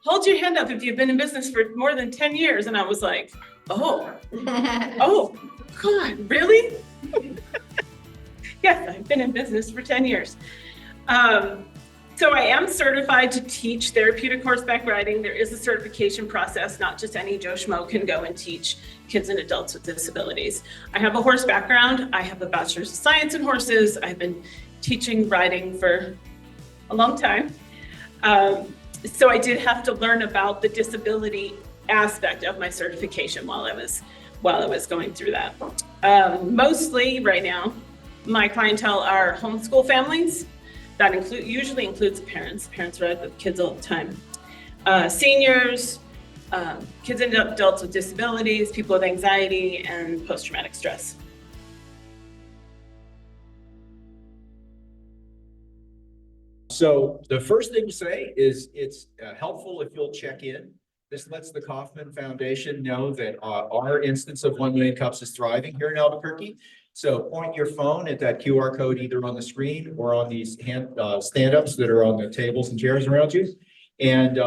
hold your hand up if you've been in business for more than 10 years. And I was like, oh, God, really? Yes, I've been in business for 10 years. So I am certified to teach therapeutic horseback riding. There is a certification process. Not just any Joe Schmo can go and teach kids and adults with disabilities. I have a horse background. I have a bachelor's of science in horses. I've been teaching riding for a long time. So I did have to learn about the disability aspect of my certification while I was going through that. Mostly right now, my clientele are homeschool families. That usually includes parents. Parents ride with kids all the time. Seniors, kids and adults with disabilities, people with anxiety and post-traumatic stress. So the first thing to say is it's helpful if you'll check in. This lets the Kauffman Foundation know that our instance of 1 Million Cups is thriving here in Albuquerque. So point your phone at that QR code either on the screen or on these stand-ups that are on the tables and chairs around you. And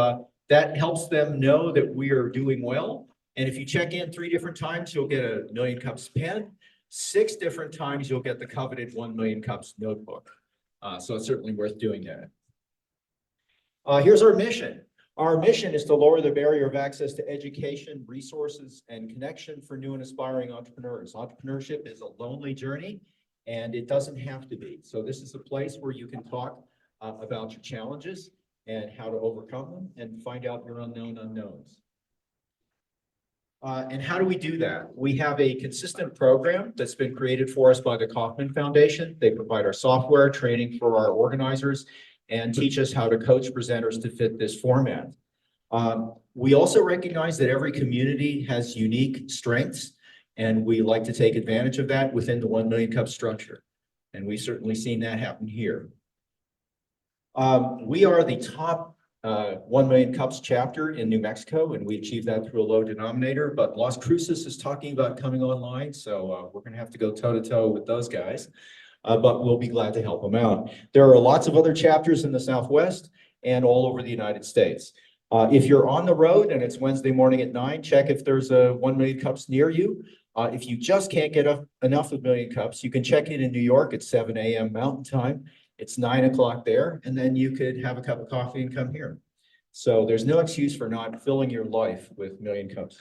that helps them know that we are doing well. And if you check in 3 different times, you'll get a Million Cups pen. 6 different times, you'll get the coveted 1 Million Cups notebook. So it's certainly worth doing that. Here's our mission. Our mission is to lower the barrier of access to education, resources, and connection for new and aspiring entrepreneurs. Entrepreneurship is a lonely journey, and it doesn't have to be. So this is a place where you can talk about your challenges and how to overcome them and find out your unknown unknowns. And how do we do that? We have a consistent program that's been created for us by the Kauffman Foundation. They provide our software, training for our organizers, and teach us how to coach presenters to fit this format. We also recognize that every community has unique strengths, and we like to take advantage of that within the 1 Million Cup structure. And we've certainly seen that happen here. We are the top 1 Million Cups chapter in New Mexico, and we achieved that through a low denominator, but Las Cruces is talking about coming online, so we're gonna have to go toe-to-toe with those guys. But we'll be glad to help them out. There are lots of other chapters in the Southwest and all over the United States. If you're on the road and it's Wednesday morning at 9, check if there's a 1 Million Cups near you. If you just can't get enough of Million Cups, you can check in New York at 7 a.m. Mountain Time. It's 9 o'clock there, and then you could have a cup of coffee and come here. So there's no excuse for not filling your life with Million Cups.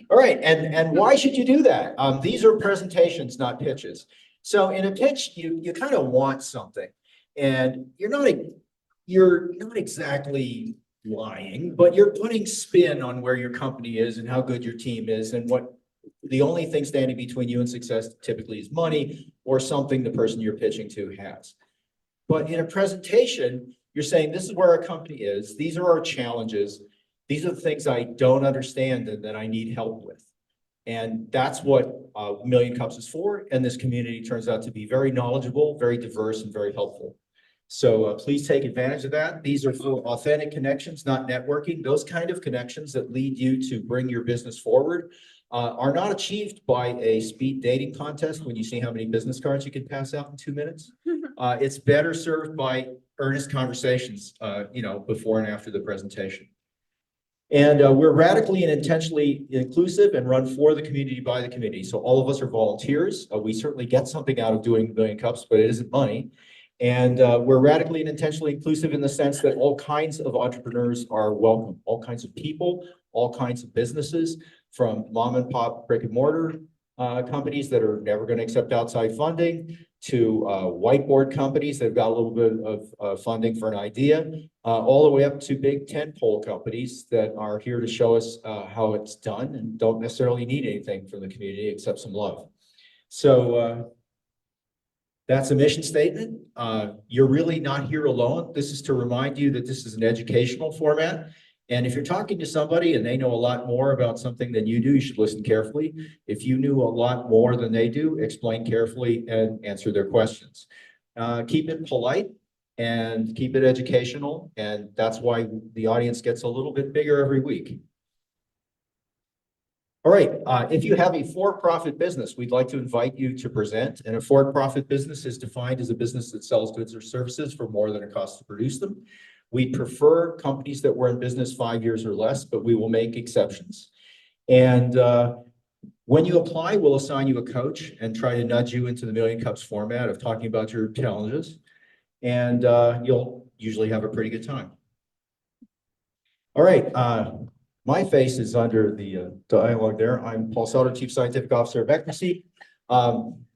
All right, and why should you do that? These are presentations, not pitches. So in a pitch, you kind of want something, and you're not exactly lying, but you're putting spin on where your company is and how good your team is, and what the only thing standing between you and success typically is money or something the person you're pitching to has. But in a presentation, you're saying, this is where our company is. These are our challenges. These are the things I don't understand and that I need help with. And that's what Million Cups is for. And this community turns out to be very knowledgeable, very diverse, and very helpful. So please take advantage of that. These are for authentic connections, not networking. Those kind of connections that lead you to bring your business forward are not achieved by a speed dating contest when you see how many business cards you can pass out in 2 minutes. It's better served by earnest conversations, before and after the presentation. And we're radically and intentionally inclusive and run for the community, by the community. So all of us are volunteers. We certainly get something out of doing Million Cups, but it isn't money. And we're radically and intentionally inclusive in the sense that all kinds of entrepreneurs are welcome, all kinds of people, all kinds of businesses, from mom and pop brick and mortar companies that are never going to accept outside funding, to whiteboard companies that have got a little bit of funding for an idea, all the way up to big tentpole companies that are here to show us how it's done and don't necessarily need anything from the community except some love. So that's a mission statement. You're really not here alone. This is to remind you that this is an educational format. And if you're talking to somebody and they know a lot more about something than you do, you should listen carefully. If you knew a lot more than they do, explain carefully and answer their questions. Keep it polite and keep it educational. And that's why the audience gets a little bit bigger every week. All right, if you have a for-profit business, we'd like to invite you to present. And a for-profit business is defined as a business that sells goods or services for more than it costs to produce them. We prefer companies that were in business 5 years or less, but we will make exceptions. And when you apply, we'll assign you a coach and try to nudge you into the Million Cups format of talking about your challenges. And you'll usually have a pretty good time. All right. My face is under the dialogue there. I'm Paul Sauter, Chief Scientific Officer of Equine.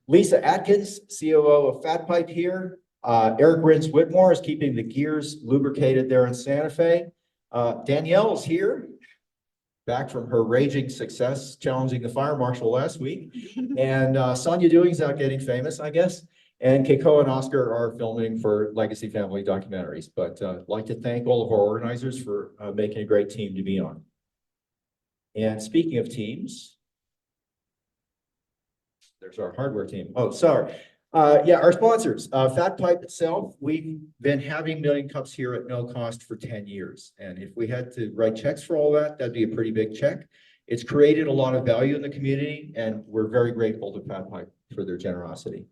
Lisa Atkins, COO of Fat Pipe here. Eric Rins Whitmore is keeping the gears lubricated there in Santa Fe. Danielle is here, back from her raging success, challenging the fire marshal last week. And Sonia Doing's out getting famous, I guess. And Keiko and Oscar are filming for Legacy Family Documentaries. But I'd like to thank all of our organizers for making a great team to be on. And speaking of teams, there's our hardware team. Oh, sorry. Yeah, our sponsors, Fat Pipe itself, we've been having Million Cups here at no cost for 10 years. And if we had to write checks for all that, that'd be a pretty big check. It's created a lot of value in the community, and we're very grateful to Fat Pipe for their generosity.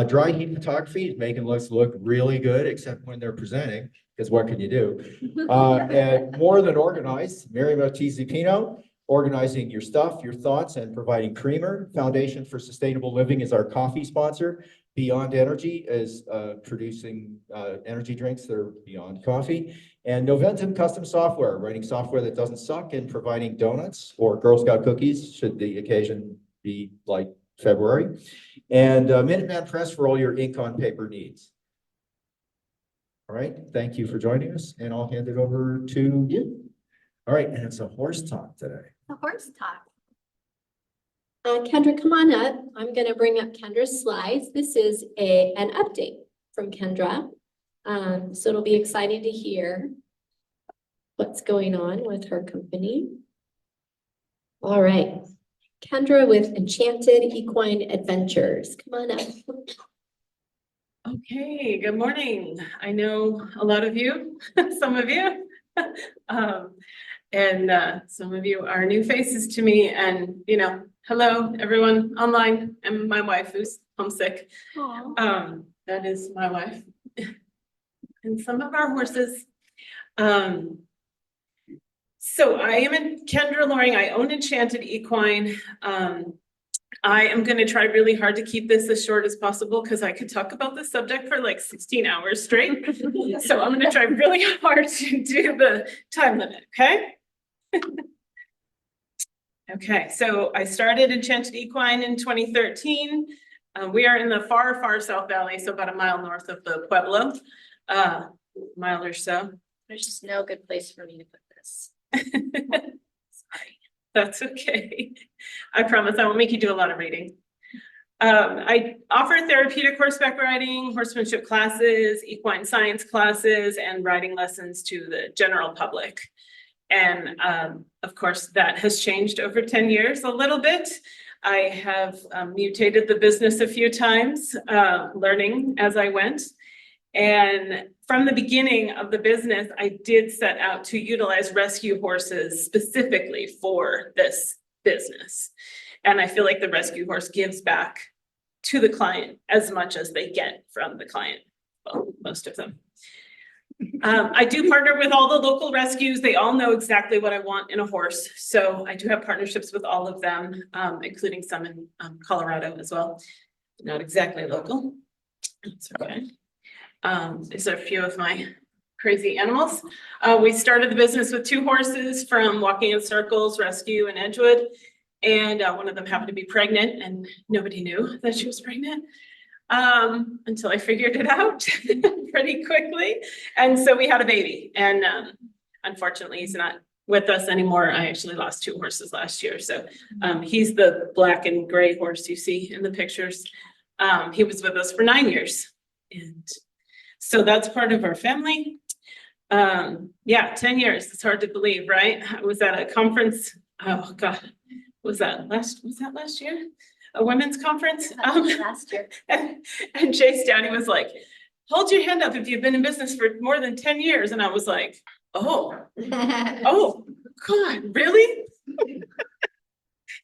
Dry heat photography is making us look really good, except when they're presenting, because what can you do? And more than organized, Miriam Ortiz-Pino, organizing your stuff, your thoughts, and providing creamer. Foundation for Sustainable Living is our coffee sponsor. Beyond Energy is producing energy drinks that are beyond coffee. And Noventum Custom Software, writing software that doesn't suck and providing donuts or Girl Scout cookies, should the occasion be like February. And Minuteman Press for all your ink on paper needs. All right, thank you for joining us, and I'll hand it over to you. All right, and it's a horse talk today. A horse talk. Kendra, come on up. I'm going to bring up Kendra's slides. This is an update from Kendra. So it'll be exciting to hear what's going on with her company. All right. Kendra with Enchanted Equine Adventures. Come on up. Okay, good morning. I know a lot of you, some of you. And some of you are new faces to me, and hello everyone online, and my wife who's homesick. That is my wife. And some of our horses. So I am Kendra Loring. I own Enchanted Equine. I am going to try really hard to keep this as short as possible because I could talk about this subject for like 16 hours straight. So I'm going to try really hard to do the time limit, okay? Okay, so I started Enchanted Equine in 2013. We are in the far, far South Valley, so about a mile north of the Pueblo, mile or so. There's just no good place for me to put this. Sorry. That's okay. I promise I won't make you do a lot of reading. I offer therapeutic horseback riding, horsemanship classes, equine science classes, and riding lessons to the general public. And of course, that has changed over 10 years a little bit. I have mutated the business a few times, learning as I went. And from the beginning of the business, I did set out to utilize rescue horses specifically for this business. And I feel like the rescue horse gives back to the client as much as they get from the client. Well, most of them. I do partner with all the local rescues. They all know exactly what I want in a horse. So I do have partnerships with all of them, including some in Colorado as well. Not exactly local. That's okay. These are a few of my crazy animals. We started the business with 2 horses from Walking in Circles, Rescue, and Edgewood. And one of them happened to be pregnant, and nobody knew that she was pregnant. Until I figured it out pretty quickly. And so we had a baby, and unfortunately he's not with us anymore. I actually lost 2 horses last year. So he's the black and gray horse you see in the pictures. He was with us for 9 years. And so that's part of our family. Yeah, 10 years. It's hard to believe, right? I was at a conference. Oh God, was that last year? A women's conference last year. And Chase Downey was like, hold your hand up if you've been in business for more than 10 years. And I was like, oh God, really?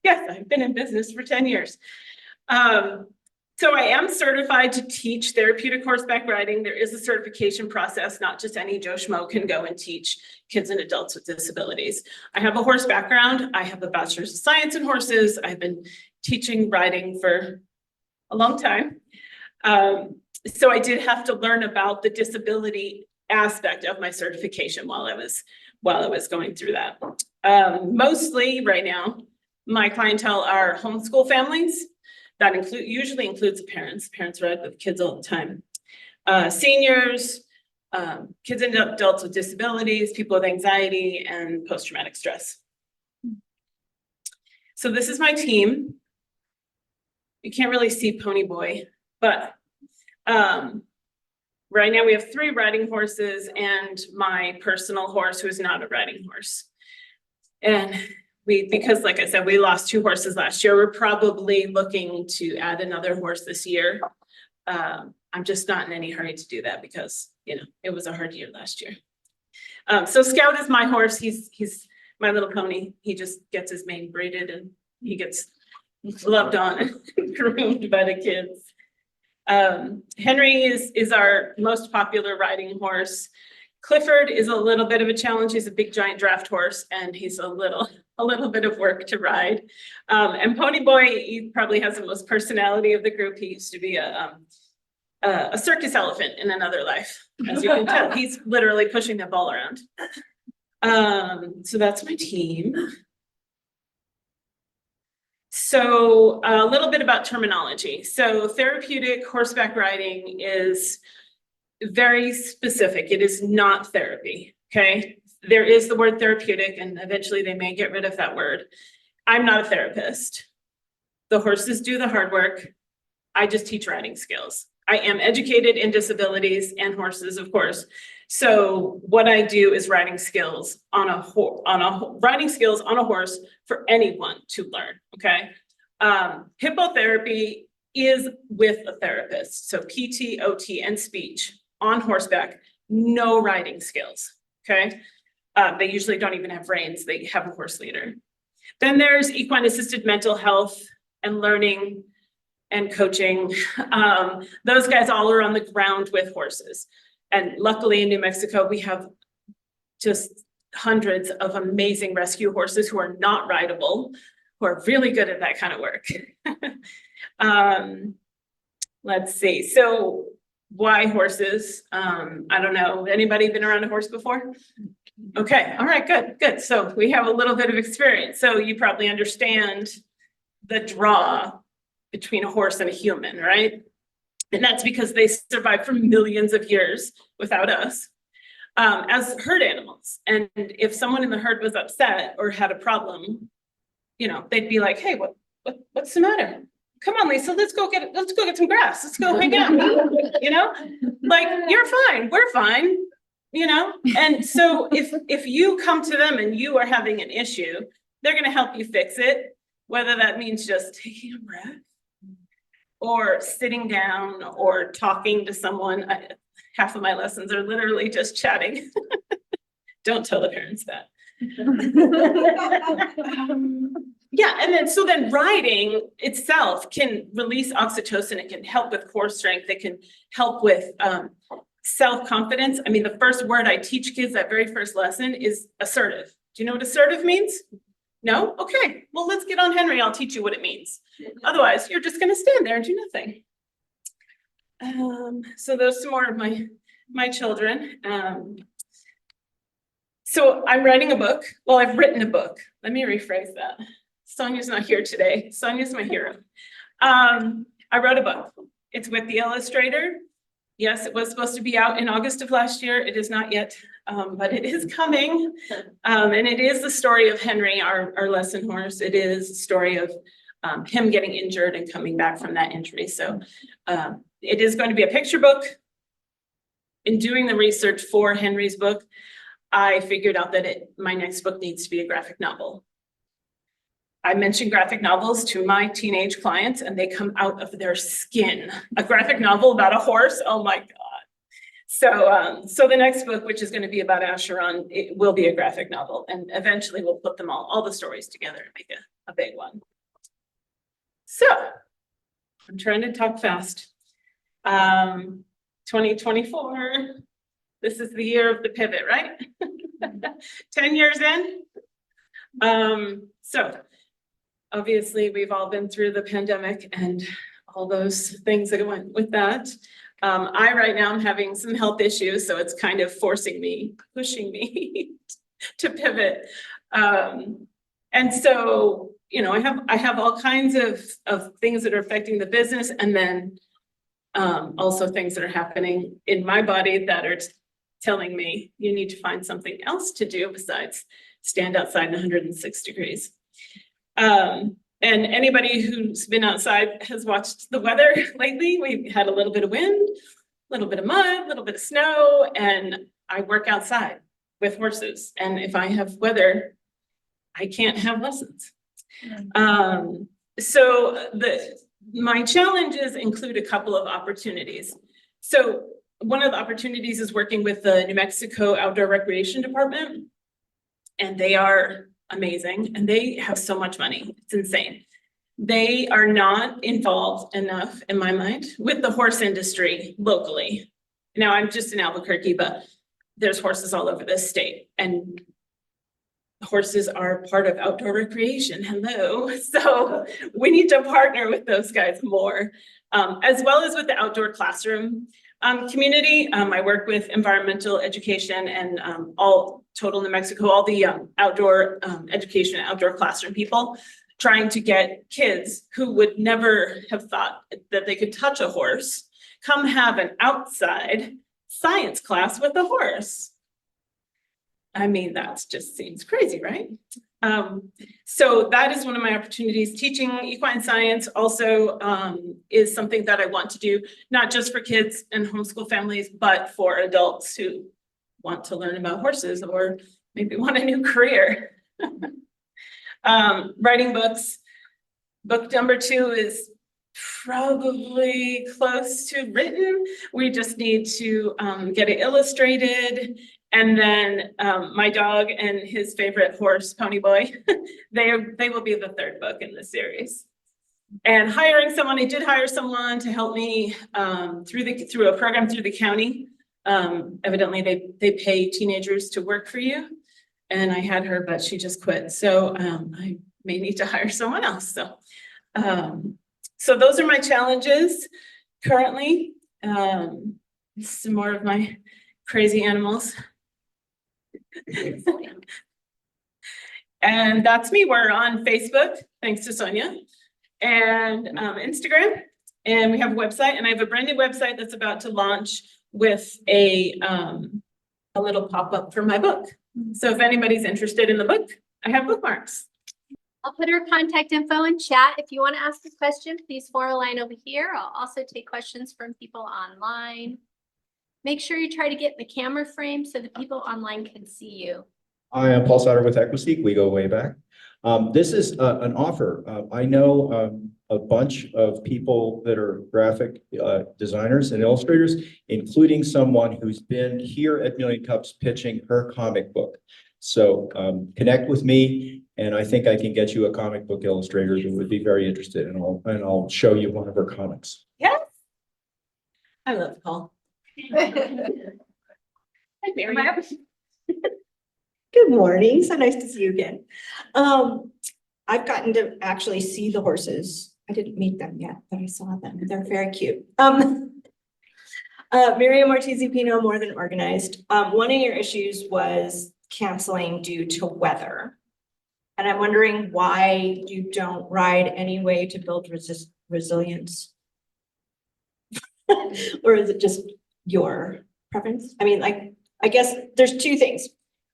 Yes, I've been in business for 10 years. So I am certified to teach therapeutic horseback riding. There is a certification process, not just any Joe Schmo can go and teach kids and adults with disabilities. I have a horse background. I have a bachelor's of science in horses. I've been teaching riding for a long time. So I did have to learn about the disability aspect of my certification while I was going through that. Mostly right now, my clientele are homeschool families. That usually includes parents. Parents ride with kids all the time. Seniors, kids and adults with disabilities, people with anxiety and post-traumatic stress. So this is my team. You can't really see Pony Boy, but right now we have 3 riding horses and my personal horse who is not a riding horse. And because like I said, we lost 2 horses last year, we're probably looking to add another horse this year. I'm just not in any hurry to do that because, you know, it was a hard year last year. So Scout is my horse. He's my little pony. He just gets his mane braided and he gets loved on and groomed by the kids. Henry is our most popular riding horse. Clifford is a little bit of a challenge. He's a big giant draft horse and he's a little bit of work to ride. And Pony Boy, he probably has the most personality of the group. He used to be a circus elephant in another life. As you can tell, he's literally pushing that ball around. So that's my team. So a little bit about terminology. So therapeutic horseback riding is very specific. It is not therapy, okay? There is the word therapeutic and eventually they may get rid of that word. I'm not a therapist. The horses do the hard work. I just teach riding skills. I am educated in disabilities and horses, of course. So what I do is riding skills on a horse for anyone to learn, okay? Hippotherapy is with a therapist. So PT, OT, and speech on horseback, no riding skills, okay? They usually don't even have reins, they have a horse leader. Then there's equine assisted mental health and learning and coaching. Those guys all are on the ground with horses. And luckily in New Mexico, we have just hundreds of amazing rescue horses who are not rideable, who are really good at that kind of work. Let's see, so why horses? I don't know, anybody been around a horse before? Okay, all right, good. So we have a little bit of experience. So you probably understand the draw between a horse and a human, right? And that's because they survived for millions of years without us as herd animals. And if someone in the herd was upset or had a problem, you know, they'd be like, hey, what's the matter? Come on, Lisa, let's go get some grass. Let's go hang out. You know, like, you're fine, we're fine, you know? And so if you come to them and you are having an issue, they're gonna help you fix it, whether that means just taking a breath or sitting down or talking to someone. Half of my lessons are literally just chatting. Don't tell the parents that. Yeah, and then riding itself can release oxytocin. It can help with core strength. It can help with self-confidence. I mean, the first word I teach kids, that very first lesson, is assertive. Do you know what assertive means? No? Okay, well, let's get on Henry. I'll teach you what it means. Otherwise, you're just gonna stand there and do nothing. So those are some more of my children. So I'm writing a book. Well, I've written a book. Let me rephrase that. Sonia's not here today. Sonia's my hero. I wrote a book. It's with the illustrator. Yes, it was supposed to be out in August of last year. It is not yet, but it is coming. And it is the story of Henry, our lesson horse. It is the story of him getting injured and coming back from that injury. So it is going to be a picture book. In doing the research for Henry's book, I figured out that my next book needs to be a graphic novel. I mention graphic novels to my teenage clients and they come out of their skin. A graphic novel about a horse, oh my God. So the next book, which is going to be about Acheron, it will be a graphic novel, and eventually we'll put them all the stories together and make a big one. So I'm trying to talk fast. 2024, this is the year of the pivot, right? 10 years in. So obviously we've all been through the pandemic and all those things that went with that. I right now am having some health issues, so it's kind of forcing me, pushing me to pivot. And so, you know, I have all kinds of things that are affecting the business, and then also things that are happening in my body that are telling me you need to find something else to do besides stand outside in 106 degrees. And anybody who's been outside has watched the weather lately. We've had a little bit of wind, a little bit of mud, a little bit of snow, and I work outside with horses. And if I have weather, I can't have lessons. So my challenges include a couple of opportunities. So one of the opportunities is working with the New Mexico Outdoor Recreation Department, and they are amazing, and they have so much money. It's insane. They are not involved enough, in my mind, with the horse industry locally. Now, I'm just in Albuquerque, but there's horses all over this state, and horses are part of outdoor recreation. Hello. So we need to partner with those guys more, as well as with the outdoor classroom community. I work with environmental education and all total New Mexico, all the outdoor education, outdoor classroom people, trying to get kids who would never have thought that they could touch a horse, come have an outside science class with a horse. I mean, that just seems crazy, right? So that is one of my opportunities. Teaching equine science also is something that I want to do, not just for kids and homeschool families, but for adults who want to learn about horses or maybe want a new career. Writing books. Book number 2 is probably close to written. We just need to get it illustrated. And then my dog and his favorite horse, Pony Boy, they will be the 3rd book in the series. And hiring someone, I did hire someone to help me through a program through the county. Evidently, they pay teenagers to work for you. And I had her, but she just quit. So I may need to hire someone else. So those are my challenges currently. Some more of my crazy animals. And that's me. We're on Facebook, thanks to Sonia, and Instagram, and we have a website, and I have a brand new website that's about to launch with a little pop-up for my book. So if anybody's interested in the book, I have bookmarks. I'll put her contact info in chat. If you want to ask a question, please forward a line over here. I'll also take questions from people online. Make sure you try to get in the camera frame so the people online can see you. I am Paul Sauter with Equine. We go way back. This is an offer. I know a bunch of people that are graphic designers and illustrators, including someone who's been here at Million Cups pitching her comic book. So connect with me, and I think I can get you a comic book illustrator who would be very interested, and I'll show you one of her comics. Yes. I love Paul. Hi, Mary. Good morning. So nice to see you again. I've gotten to actually see the horses. I didn't meet them yet, but I saw them. They're very cute. Miriam Ortiz-Pino, More Than Organized. One of your issues was canceling due to weather. And I'm wondering why you don't ride any way to build resilience. Or is it just your preference? I mean, like, I guess there's 2 things.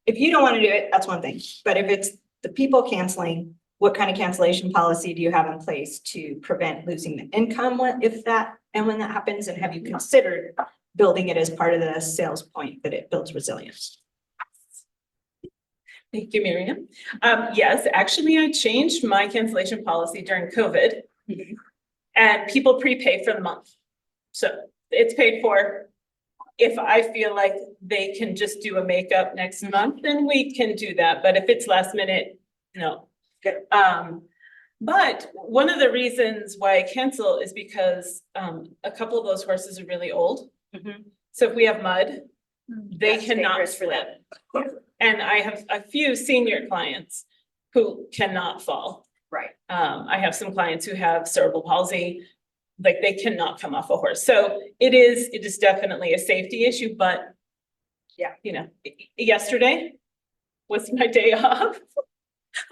If you don't want to do it, that's one thing. But if it's the people canceling, what kind of cancellation policy do you have in place to prevent losing the income when that happens? And have you considered building it as part of the sales point that it builds resilience? Thank you, Miriam. Yes, actually, I changed my cancellation policy during COVID, and people prepay for the month. So it's paid for. If I feel like they can just do a makeup next month, then we can do that. But if it's last minute, no. But one of the reasons why I cancel is because a couple of those horses are really old. So if we have mud, they That's cannot dangerous for them. flip. And I have a few senior clients who cannot fall. Right. I have some clients who have cerebral palsy, like they cannot come off a horse. So it is definitely a safety issue, but Yeah. you know, yesterday was my day off.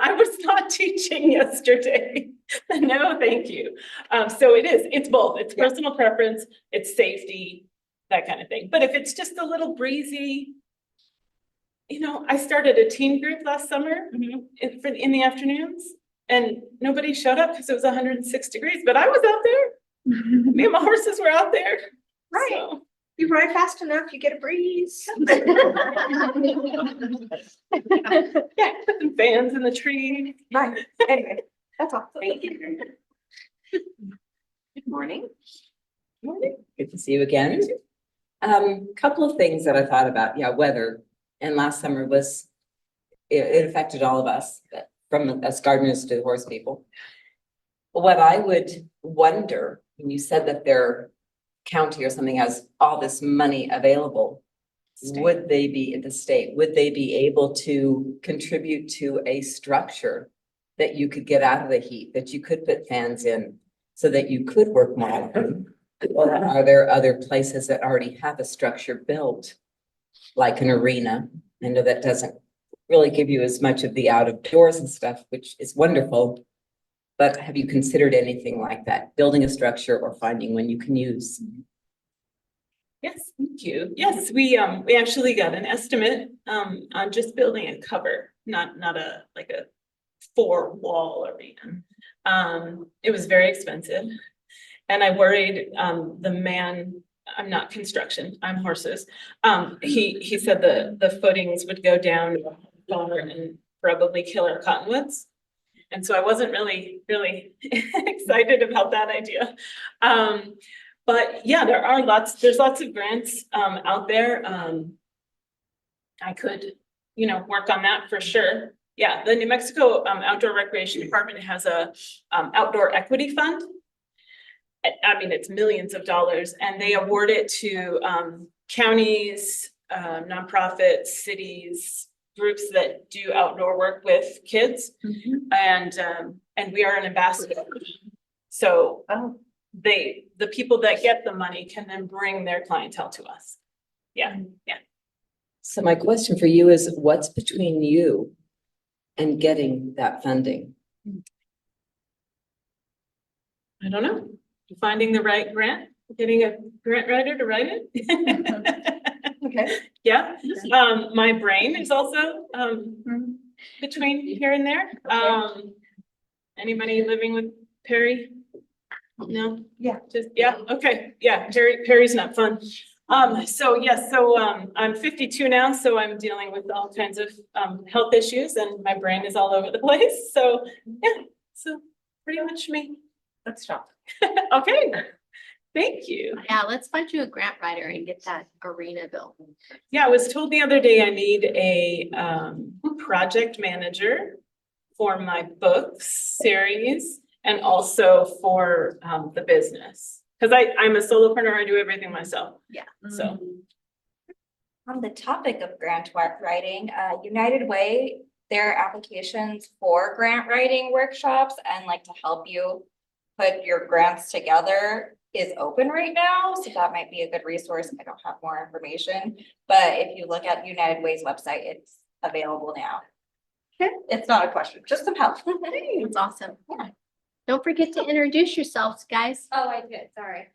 I was not teaching yesterday. No, thank you. So it's both. It's Yeah. personal preference, it's safety, that kind of thing. But if it's just a little breezy, you know, I started a teen group last summer in the afternoons and nobody showed up because it was 106 degrees, but I was out there. Me and my horses were out there. Right. So, You ride fast enough, you get a breeze. yeah, put some fans in the tree. Right, anyway, that's all. Thank you. Good morning. Morning. Good to see you again. Couple of things that I thought about, weather, and last summer it affected all of us, from us gardeners to horse people. What I would wonder, when you said that their county or something has all this money available, would they be in the state, would they be able to contribute to a structure that you could get out of the heat, that you could put fans in so that you could work more often? Or are there other places that already have a structure built, like an arena? I know that doesn't really give you as much of the out of doors and stuff, which is wonderful. But have you considered anything like that, building a structure or finding one you can use? Yes, thank you. Yes, we actually got an estimate on just building a cover, not a 4-wall arena. It was very expensive. And I worried the man, I'm not construction, I'm horses. He said the footings would go down and probably kill our cottonwoods. And so I wasn't really excited about that idea. But yeah, there's lots of grants out there. I could, work on that for sure. Yeah, the New Mexico Outdoor Recreation Department has a outdoor equity fund. I mean, it's millions of dollars, and they award it to counties, nonprofits, cities, groups that do outdoor work with kids. And we are an ambassador. So the people that get the money can then bring their clientele to us. Yeah. So my question for you is, what's between you and getting that funding? I don't know. Finding the right grant, getting a grant writer to write it. Okay. Yeah, my brain is also between here and there. Anybody living with Perry? No? Yeah. Okay, yeah, Perry's not fun. I'm 52 now, so I'm dealing with all kinds of health issues and my brain is all over the place. So yeah, so pretty much me. Let's stop. Okay, thank you. Yeah, let's find you a grant writer and get that arena built. Yeah, I was told the other day I need a project manager for my books series and also for the business. Because I'm a solopreneur, I do everything myself. Yeah. So On the topic of grant writing, United Way, their applications for grant writing workshops and to help you put your grants together is open right now. So that might be a good resource. I don't have more information, but if you look at United Way's website, it's available now. Okay, it's not a question, just some help. That's awesome. Yeah. Don't forget to introduce yourselves, guys. Oh, I did, sorry.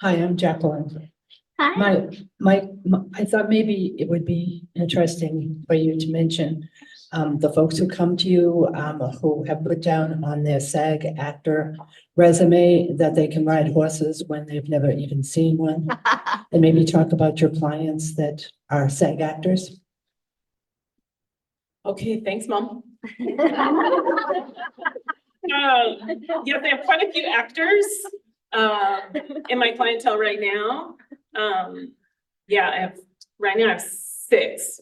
Hi, I'm Jacqueline. Hi. I thought maybe it would be interesting for you to mention the folks who come to you, who have put down on their SAG actor resume that they can ride horses when they've never even seen one. And maybe talk about your clients that are SAG actors. okay, thanks, Mom. Yeah, they have quite a few actors in my clientele right now. Right now I have 6.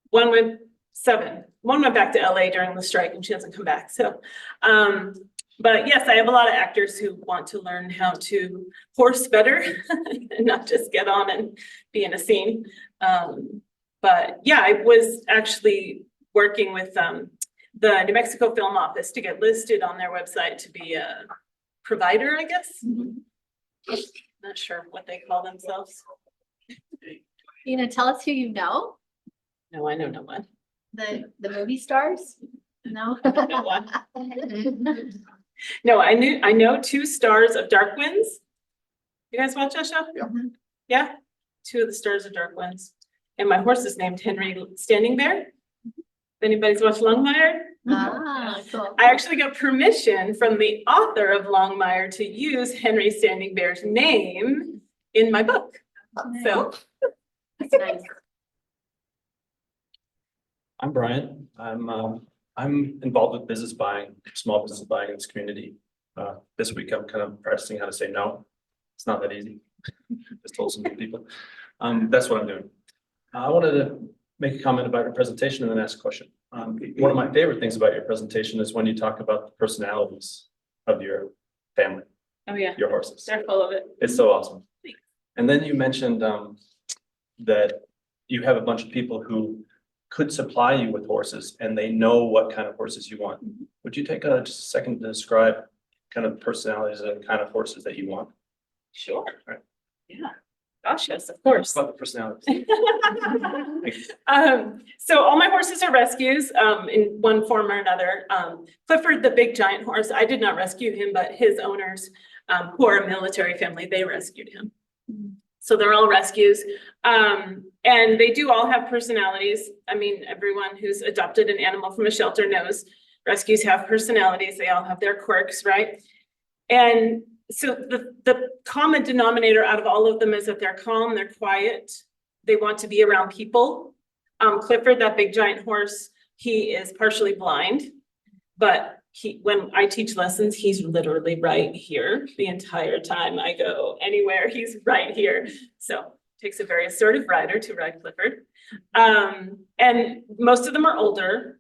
One with 7. One went back to LA during the strike and she hasn't come back. So, but yes, I have a lot of actors who want to learn how to horse better and not just get on and be in a scene. But yeah, I was actually working with the New Mexico Film Office to get listed on their website to be a provider, I guess. Not sure what they call themselves. You know, tell us who you know, No, I know no one. the movie stars? No? No one. No, I know 2 stars of Dark Winds. You guys watch that show? Yeah. Yeah, 2 of the stars of Dark Winds. And my horse is named Henry Standing Bear. If anybody's watched Longmire. Ah, cool. I actually got permission from the author of Longmire to use Henry Standing Bear's name in my book. So That's nice. I'm Brian. I'm involved with business buying, small business buying in this community. This week I'm kind of practicing how to say no. It's not that easy. Just told some new people. That's what I'm doing. I wanted to make a comment about your presentation and then ask a question. One of my favorite things about your presentation is when you talk about the personalities of your family, oh yeah, your horses. they're full of it. It's so awesome. And then you mentioned that you have a bunch of people who could supply you with horses and they know what kind of horses you want. Would you take just a second to describe kind of personalities and kind of horses that you want? Sure. Right. Yeah. Gosh, yes, of course. About the personalities. So all my horses are rescues, in one form or another. Clifford, the big giant horse, I did not rescue him, but his owners, who are a military family, they rescued him. So they're all rescues. And they do all have personalities. I mean, everyone who's adopted an animal from a shelter knows rescues have personalities. They all have their quirks, right? And so the common denominator out of all of them is that they're calm, they're quiet, they want to be around people. Clifford, that big giant horse, he is partially blind, but when I teach lessons, he's literally right here the entire time I go anywhere, he's right here. So it takes a very assertive rider to ride Clifford. And most of them are older.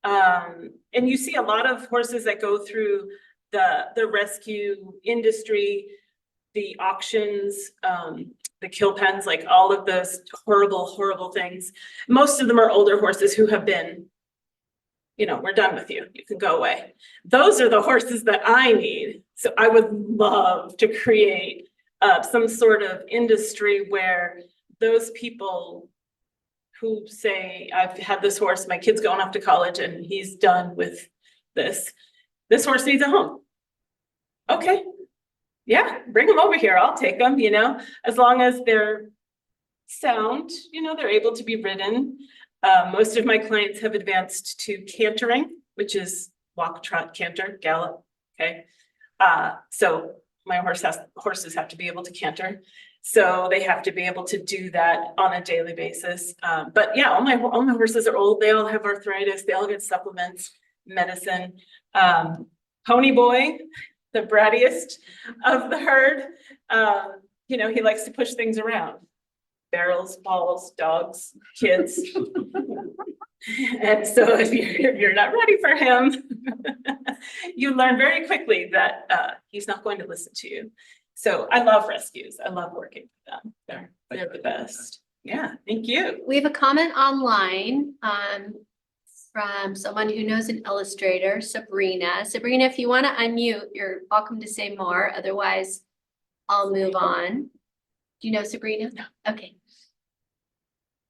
And you see a lot of horses that go through the rescue industry, the auctions, the kill pens, like all of those horrible, horrible things. Most of them are older horses who have been, you know, we're done with you. You can go away. Those are the horses that I need. So I would love to create some sort of industry where those people who say, I've had this horse, my kid's going off to college and he's done with this. This horse needs a home. Okay. Yeah, bring them over here. I'll take them, you know, as long as they're sound, you know, they're able to be ridden. Most of my clients have advanced to cantering, which is walk, trot, canter, gallop. Okay. So my horses have to be able to canter. So they have to be able to do that on a daily basis. But yeah, all my horses are old. They all have arthritis. They all get supplements, medicine. Pony Boy, the brattiest of the herd, you know, he likes to push things around. Barrels, balls, dogs, kids. And so if you're not ready for him, you learn very quickly that he's not going to listen to you. So I love rescues. I love working with them. They're the best. Yeah, thank you. We have a comment online, from someone who knows an illustrator, Sabrina. Sabrina, if you want to unmute, you're welcome to say more. Otherwise, I'll move on. Do you know Sabrina? No. Okay.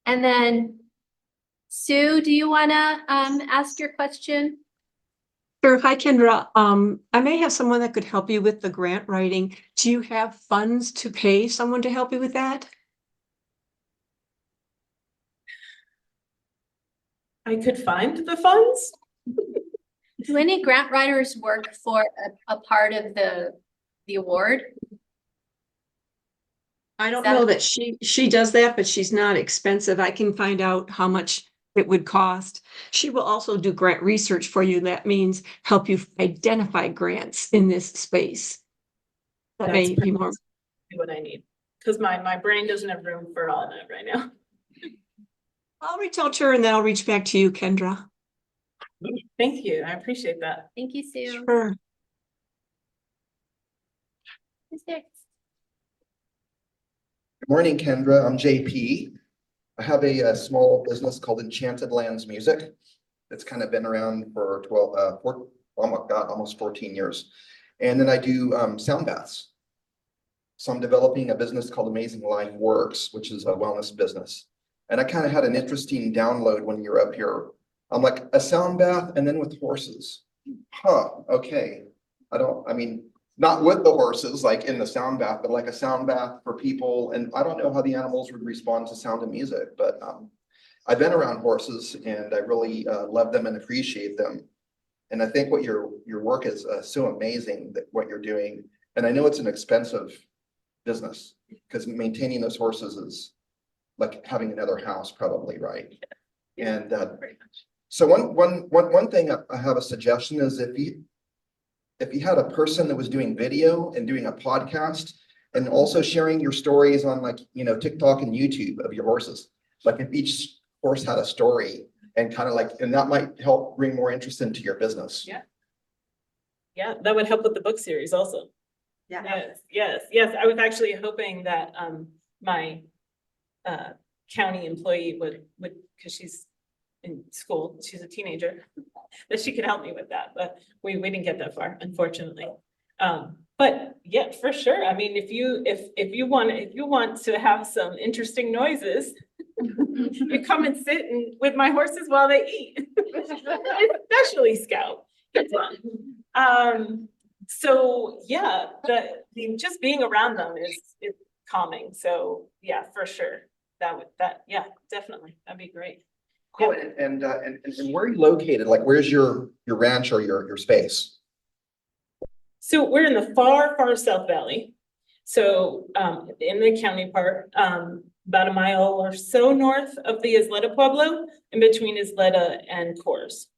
And then Sue, do you want to ask your question? Sure. Hi, Kendra. I may have someone that could help you with the grant writing. Do you have funds to pay someone to help you with that? I could find the funds. Do any grant writers work for a part of the award? I don't That- know that she does that, but she's not expensive. I can find out how much it would cost. She will also do grant research for you. That means help you identify grants in this space. That That's may be more. What I need, because my brain doesn't have room for all of that right now. I'll reach out to her and then I'll reach back to you, Kendra. Thank you. I appreciate that. Thank you, Sue. Sure. Who's next? Good morning, Kendra. I'm JP. I have a small business called Enchanted Music. It's kind of been around for oh my God, almost 14 years. And then I do sound baths. So I'm developing a business called Amazing Life Works, which is a wellness business. And I kind of had an interesting download when you're up here. I'm like, a sound bath and then with horses. Huh, okay. Not with the horses, like in the sound bath, but like a sound bath for people. And I don't know how the animals would respond to sound of music, but I've been around horses and I really love them and appreciate them. And I think what your work is so amazing, that what you're doing. And I know it's an expensive business because maintaining those horses is like having another house probably, right? And so one thing I have a suggestion is if you had a person that was doing video and doing a podcast and also sharing your stories on like, TikTok and YouTube of your horses, like if each horse had a story and kind of like, and that might help bring more interest into your business. Yeah. Yeah, that would help with the book series also. Yeah. Yes. I was actually hoping that my county employee would, because she's in school, she's a teenager, that she could help me with that, but we didn't get that far, unfortunately. But yeah, for sure. I mean, if you want to have some interesting noises, you come and sit with my horses while they eat, especially Scout. It's fun. So yeah, just being around them is calming. So yeah, for sure. Yeah, definitely. That'd be great. Cool. And where are you located? Like, where's your ranch or your space? So we're in the far South Valley. So in the county part, about a mile or so north of the Isleta Pueblo, in between Isleta and Coors.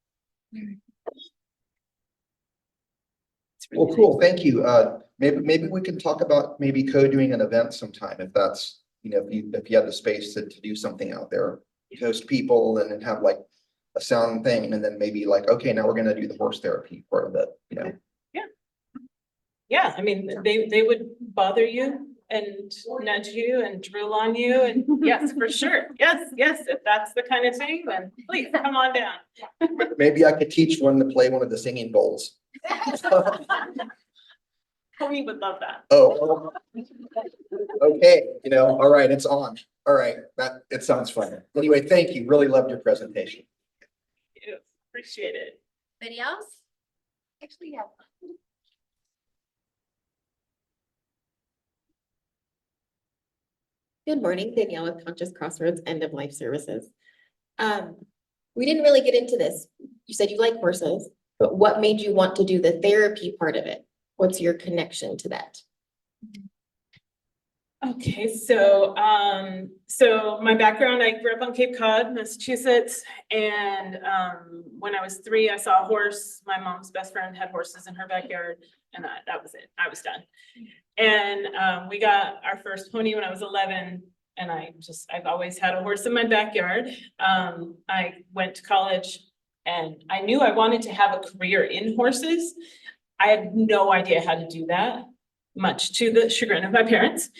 Well, cool. Thank you. Maybe we can talk about maybe doing an event sometime if that's, if you have the space to do something out there, host people and then have like a sound thing. And then maybe like, okay, now we're going to do the horse therapy part of it, Yeah. I mean, they would bother you and nudge you and drill on you. And yes, for sure. Yes. If that's the kind of thing, then please come on down. Maybe I could teach one to play one of the singing bowls. We would love that. Oh, okay. All right. It's on. All right. It sounds fun. Anyway, thank you. Really loved your presentation. Thank you. Appreciate it. Anybody else? Actually, yeah. Good morning, Danielle with Conscious Crossroads End of Life Services. We didn't really get into this. You said you like horses, but what made you want to do the therapy part of it? What's your connection to that? Okay, so my background, I grew up on Cape Cod, Massachusetts, and when I was 3, I saw a horse. My mom's best friend had horses in her backyard, and that was it. I was done. And we got our first pony when I was 11, and I've always had a horse in my backyard. I went to college, and I knew I wanted to have a career in horses. I had no idea how to do that, much to the chagrin of my parents.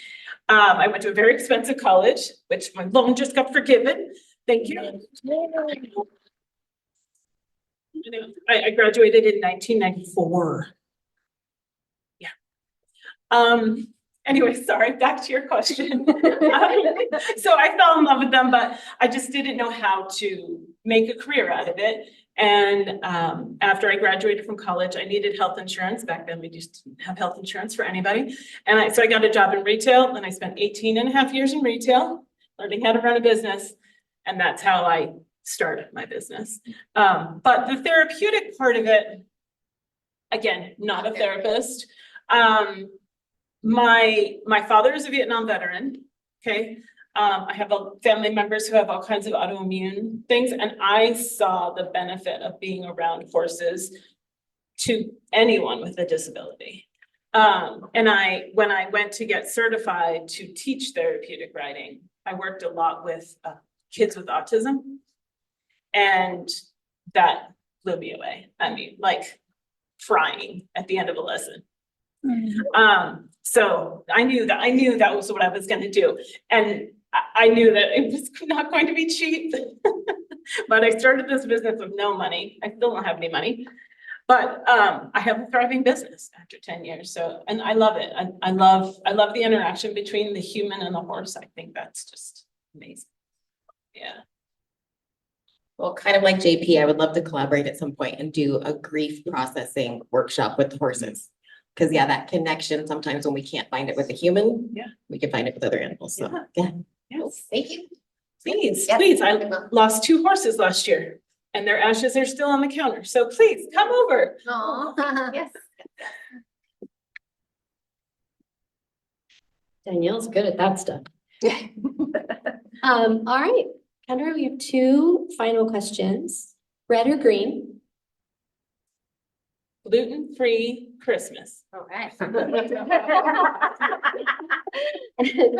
I went to a very expensive college, which my loan just got forgiven. Thank you. I graduated in 1994. Yeah. Anyway, sorry, back to your question. So I fell in love with them, but I just didn't know how to make a career out of it. And after I graduated from college, I needed health insurance. Back then, we just didn't have health insurance for anybody. And so I got a job in retail, and I spent 18 and a half years in retail, learning how to run a business. And that's how I started my business. But the therapeutic part of it, again, not a therapist. My father is a Vietnam veteran. Okay. I have family members who have all kinds of autoimmune things, and I saw the benefit of being around horses to anyone with a disability. And when I went to get certified to teach therapeutic riding, I worked a lot with kids with autism. And that blew me away. I mean, like crying at the end of a lesson. So I knew that was what I was gonna do. And I knew that it was not going to be cheap. But I started this business with no money. I still don't have any money. But I have a thriving business after 10 years. So, and I love it. I love the interaction between the human and the horse. I think that's just amazing. Yeah. Well, kind of like JP, I would love to collaborate at some point and do a grief processing workshop with the horses. Cause yeah, that connection, sometimes when we can't find it with a human. Yeah. We can find it with other animals, so, yeah. Yes. Thank you. Please, Yep. please. I lost 2 horses last year and their ashes are still on the counter. So please come over. Aw. Yes. Danielle's good at that stuff. All right, Kendra, we have 2 final questions. Red or green? Gluten-free Christmas. All right. And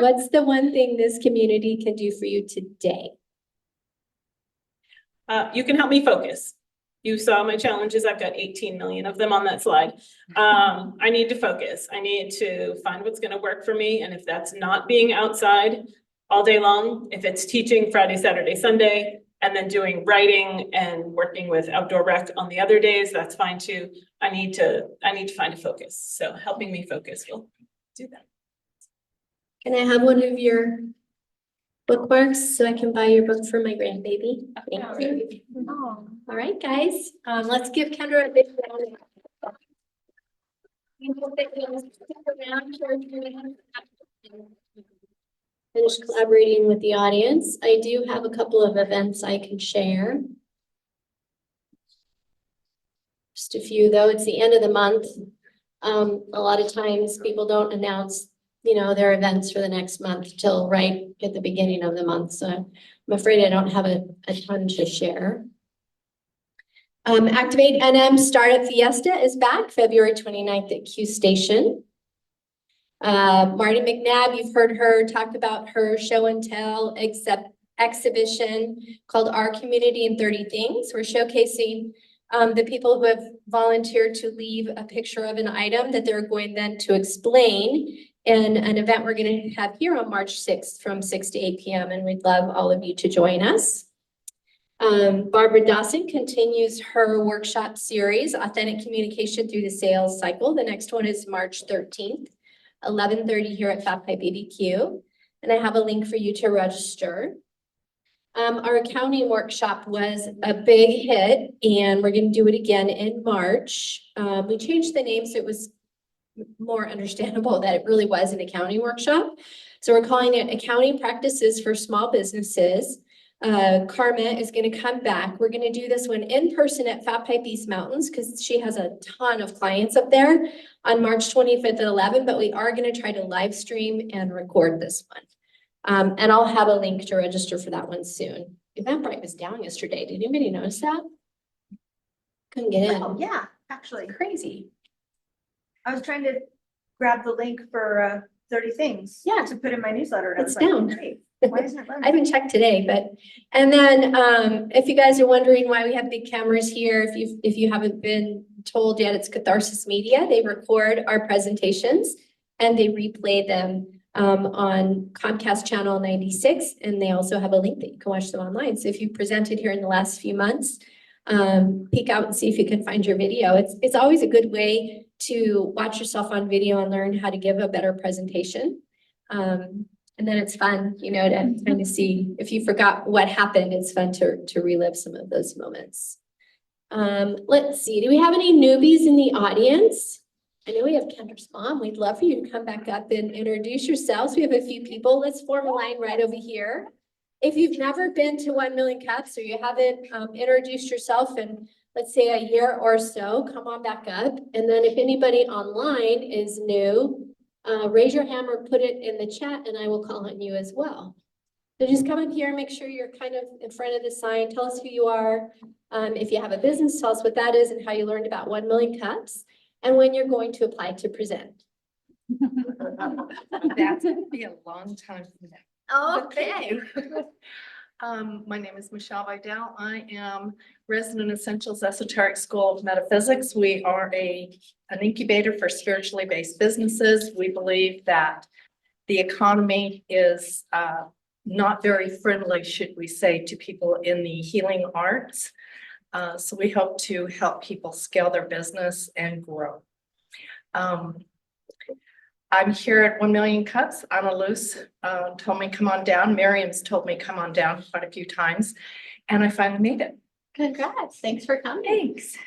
what's the one thing this community can do for you today? You can help me focus. You saw my challenges. I've got 18 million of them on that slide. I need to focus. I need to find what's going to work for me. And if that's not being outside all day long, if it's teaching Friday, Saturday, Sunday, and then doing writing and working with outdoor rec on the other days, that's fine too. I need to find a focus. So helping me focus will do that. Can I have one of your bookmarks so I can buy your book for my grandbaby? Thank you. Oh. All right, guys, let's give Kendra a big round. Finish collaborating with the audience. I do have a couple of events I can share. Just a few though, it's the end of the month. A lot of times people don't announce, their events for the next month till right at the beginning of the month. So I'm afraid I don't have a ton to share. Activate NM Startup Fiesta is back February 29th at Q Station. Marty McNabb, you've heard her talk about her show and tell exhibition called Our Community in 30 Things. We're showcasing the people who have volunteered to leave a picture of an item that they're going then to explain in an event we're going to have here on March 6th from 6 to 8 p.m. And we'd love all of you to join us. Barbara Dawson continues her workshop series, Authentic Communication Through the Sales Cycle. The next one is March 13th, 11:30 here at Fat Pipe BBQ. And I have a link for you to register. Our accounting workshop was a big hit and we're going to do it again in March. We changed the name so it was more understandable that it really was an accounting workshop. So we're calling it Accounting Practices for Small Businesses. Karma is going to come back. We're going to do this one in person at Fat Pipe East Mountains because she has a ton of clients up there on March 25th at 11, but we are going to try to live stream and record this one. And I'll have a link to register for that one soon. Eventbrite was down yesterday. Did anybody notice that? Couldn't get in. Oh, yeah, actually, Crazy. I was trying to grab the link for 30 things. Yeah. To put in my newsletter. And I It's was like, down. "Hey, why isn't it I running?" haven't checked today, but, and then, if you guys are wondering why we have big cameras here, if you haven't been told yet, it's Catharsis Media. They record our presentations and they replay them, on Comcast Channel 96. And they also have a link that you can watch them online. So if you presented here in the last few months, peek out and see if you can find your video. It's always a good way to watch yourself on video and learn how to give a better presentation. And then it's fun, to kind of see if you forgot what happened, it's fun to relive some of those moments. Let's see, do we have any newbies in the audience? I know we have Kendra's mom. We'd love for you to come back up and introduce yourselves. We have a few people. Let's form a line right over here. If you've never been to 1 Million Cups or you haven't introduced yourself in, let's say, a year or so, come on back up. And then if anybody online is new, raise your hand or put it in the chat and I will call on you as well. So just come up here and make sure you're kind of in front of the sign. Tell us who you are. If you have a business, tell us what that is and how you learned about 1 Million Cups and when you're going to apply to present. That's gonna be a long time from now. Okay. My name is Michelle Vidal. I am resident Essentials Esoteric School of Metaphysics. We are an incubator for spiritually based businesses. We believe that the economy is not very friendly, should we say, to people in the healing arts. So we hope to help people scale their business and grow. I'm here at 1 Million Cups. Anna Luce told me come on down. Miriam's told me come on down quite a few times, and I finally made it. Congrats. Thanks for coming. Thanks.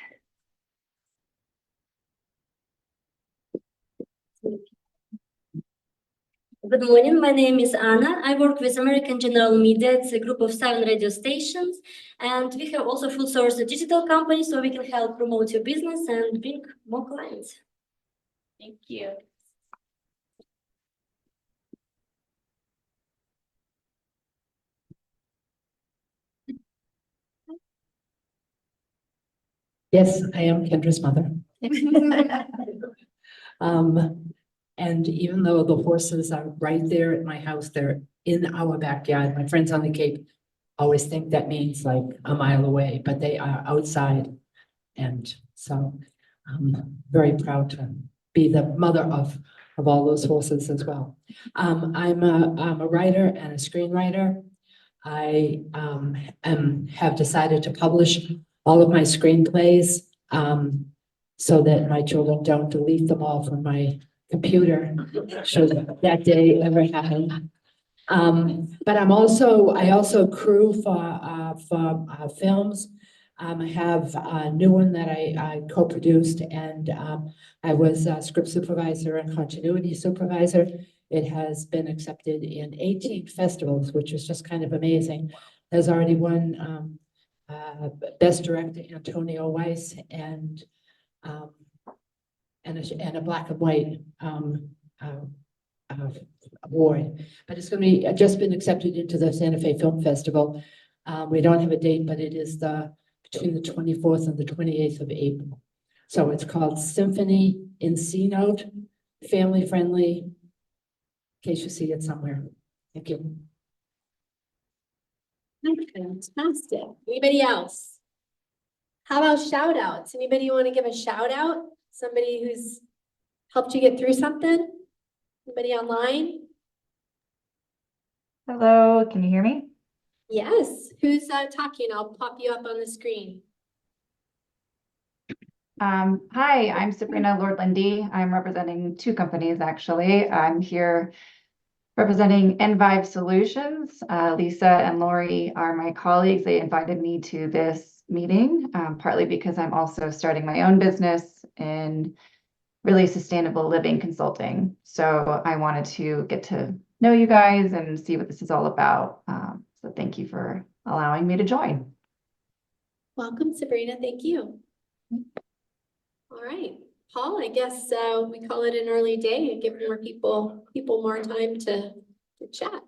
Good morning, my name is Anna. I work with American General Media. It's a group of 7 radio stations. And we have also full source a digital company, so we can help promote your business and bring more clients. Thank you. Yes, I am Kendra's mother. And even though the horses are right there at my house, they're in our backyard. My friends on the Cape always think that means like a mile away, but they are outside. And so I'm very proud to be the mother of all those horses as well. I'm a writer and a screenwriter. I have decided to publish all of my screenplays so that my children don't delete them all from my computer should that day ever happen. But I also crew for films. I have a new one that I co-produced, and I was a script supervisor and continuity supervisor. It has been accepted in 18 festivals, which is just kind of amazing. There's already won Best Director Antonio Weiss and a black and white award. But it's going to be just been accepted into the Santa Fe Film Festival. We don't have a date, but it is between the 24th and the 28th of April. So it's called Symphony in C Note, family friendly, in case you see it somewhere. Thank you. Fantastic. Anybody else? How about shout outs? Anybody want to give a shout out? Somebody who's helped you get through something? Anybody online? Hello, can you hear me? Yes. Who's talking? I'll pop you up on the screen. Hi, I'm Sabrina Lord Lindy. I'm representing 2 companies, actually. I'm here representing Envive Solutions. Lisa and Lori are my colleagues. They invited me to this meeting, partly because I'm also starting my own business in really sustainable living consulting. So I wanted to get to know you guys and see what this is all about. So thank you for allowing me to join. Welcome, Sabrina. Thank you. All right, Paul, I guess we call it an early day and give more people more time to chat.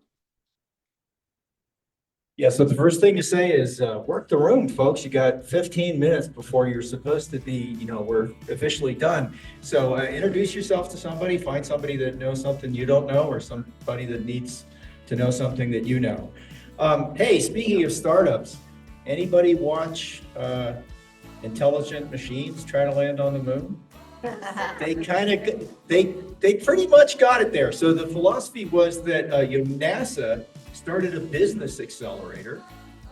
Yeah, so the first thing to say is work the room, folks. You got 15 minutes before you're supposed to be, we're officially done. So introduce yourself to somebody, find somebody that knows something you don't know or somebody that needs to know something that you know. Hey, speaking of startups, anybody watch Intelligent Machines try to land on the moon? They pretty much got it there. So the philosophy was that NASA started a business accelerator,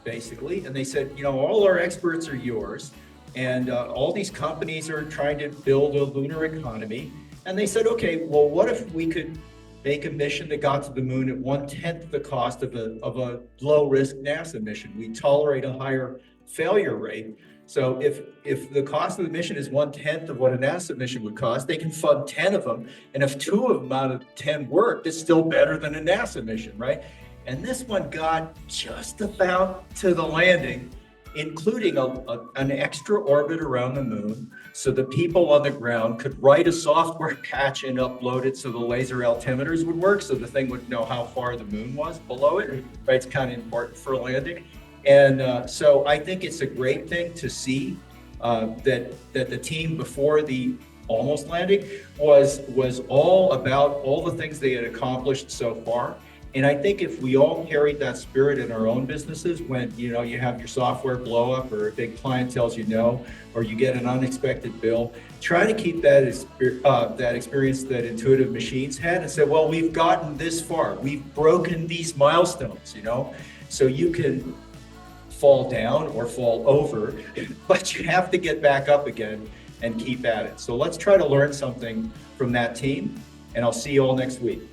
basically, and they said, all our experts are yours, and all these companies are trying to build a lunar economy. And they said, okay, well, what if we could make a mission that got to the moon at 1/10 the cost of a low-risk NASA mission? We tolerate a higher failure rate. So if the cost of the mission is 1/10 of what a NASA mission would cost, they can fund 10 of them. And if 2 of them out of 10 worked, it's still better than a NASA mission, right? And this one got just about to the landing, including an extra orbit around the moon, so the people on the ground could write a software patch and upload it so the laser altimeters would work, so the thing would know how far the moon was below it, right? It's kind of important for landing. And so I think it's a great thing to see that the team before the almost landing was all about all the things they had accomplished so far. And I think if we all carried that spirit in our own businesses, when, you know, you have your software blow up or a big client tells you no, or you get an unexpected bill, try to keep that experience that Intuitive Machines had and say, well, we've gotten this far. We've broken these milestones, you know, so you can fall down or fall over, but you have to get back up again and keep at it. So let's try to learn something from that team, and I'll see you all next week.